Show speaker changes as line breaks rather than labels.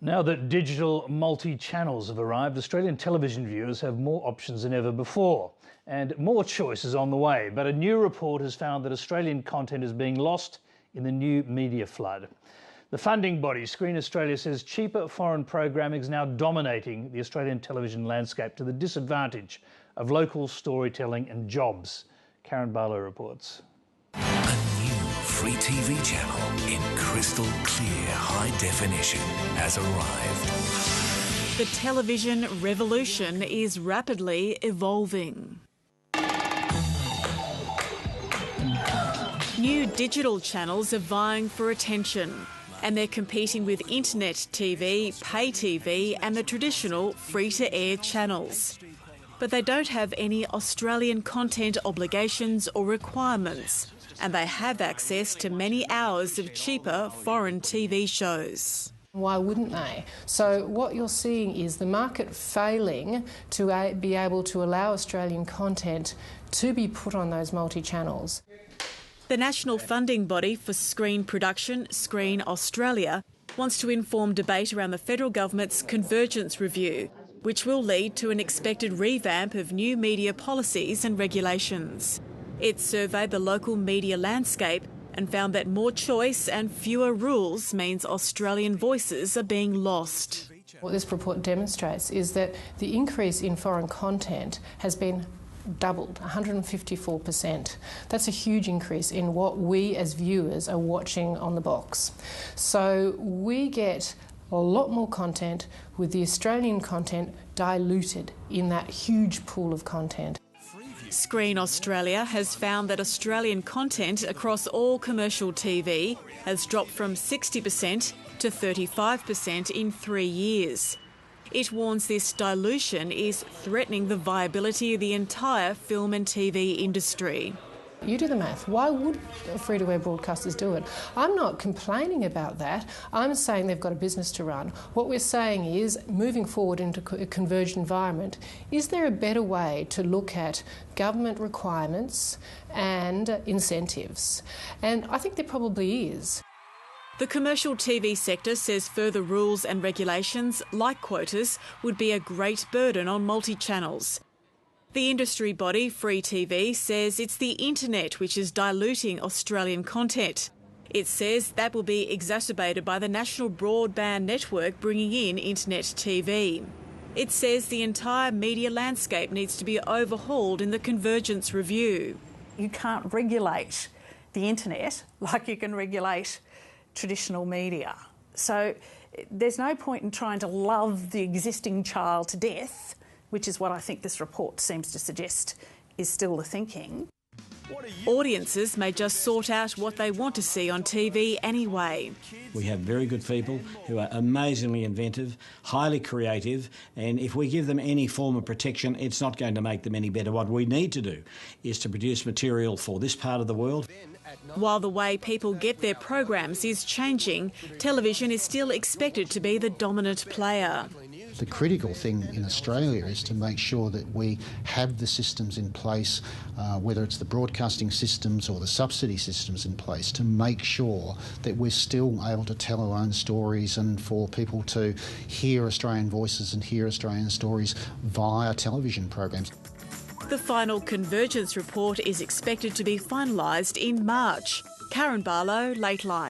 Now that digital multi-channels have arrived, Australian television viewers have more options than ever before, and more choice is on the way. But a new report has found that Australian content is being lost in the new media flood. The funding body Screen Australia says cheaper foreign programming is now dominating the Australian television landscape to the disadvantage of local storytelling and jobs. Karen Barlow reports.
Free TV channel in crystal clear high definition has arrived.
The television revolution is rapidly evolving. New digital channels are vying for attention, and they're competing with internet TV, pay TV and the traditional free-to-air channels. But they don't have any Australian content obligations or requirements, and they have access to many hours of cheaper foreign TV shows.
Why wouldn't they? So what you're seeing is the market failing to be able to allow Australian content to be put on those multi-channels.
The national funding body for screen production, Screen Australia, wants to inform debate around the federal government's Convergence Review, which will lead to an expected revamp of new media policies and regulations. It surveyed the local media landscape and found that more choice and fewer rules means Australian voices are being lost.
What this report demonstrates is that the increase in foreign content has been doubled, 154%. That's a huge increase in what we as viewers are watching on the box. So we get a lot more content with the Australian content diluted in that huge pool of content.
Screen Australia has found that Australian content across all commercial TV has dropped from 60% to 35% in 3 years. It warns this dilution is threatening the viability of the entire film and TV industry.
You do the math. Why would free-to-air broadcasters do it? I'm not complaining about that. I'm saying they've got a business to run. What we're saying is, moving forward into a converged environment, is there a better way to look at government requirements and incentives? And I think there probably is.
The commercial TV sector says further rules and regulations, like quotas, would be a great burden on multi-channels. The industry body, Free TV, says it's the internet which is diluting Australian content. It says that will be exacerbated by the national broadband network bringing in internet TV. It says the entire media landscape needs to be overhauled in the Convergence Review.
You can't regulate the internet like you can regulate traditional media. So there's no point in trying to love the existing child to death, which is what I think this report seems to suggest is still the thinking.
Audiences may just sort out what they want to see on TV anyway.
We have very good people who are amazingly inventive, highly creative, and if we give them any form of protection, it's not going to make them any better. What we need to do is to produce material for this part of the world.
While the way people get their programs is changing, television is still expected to be the dominant player.
The critical thing in Australia is to make sure that we have the systems in place, whether it's the broadcasting systems or the subsidy systems in place, to make sure that we're still able to tell our own stories and for people to hear Australian voices and hear Australian stories via television programs.
The final Convergence report is expected to be finalised in March. Karen Barlow, Lateline.